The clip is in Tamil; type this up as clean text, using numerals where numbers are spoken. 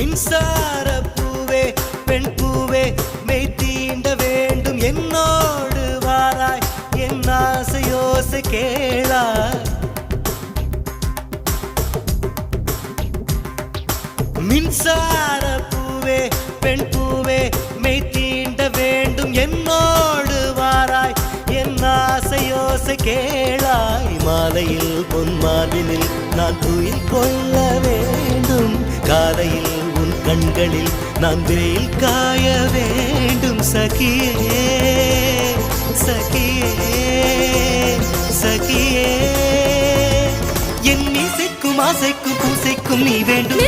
மின்சார பூவே பெண் பூவே மெய் தீண்ட வேண்டும் என்னோடு வாராய் என் ஆசையோசை கேளாய் மின்சார பூவே பெண் பூவே மெய் தீண்ட வேண்டும் என்னோடு வாராய் என் ஆசையோசை கேளாய் மாலையில் பொன்மாலினில் நான் துயில் கொள்ள வேண்டும் காலையில் உன் கண்களில் நான் வெயில் காய வேண்டும் சகியே சகியே சகியே என் இசைக்கும் ஆசைக்கும் பூசைக்கும் நீ வேண்டும்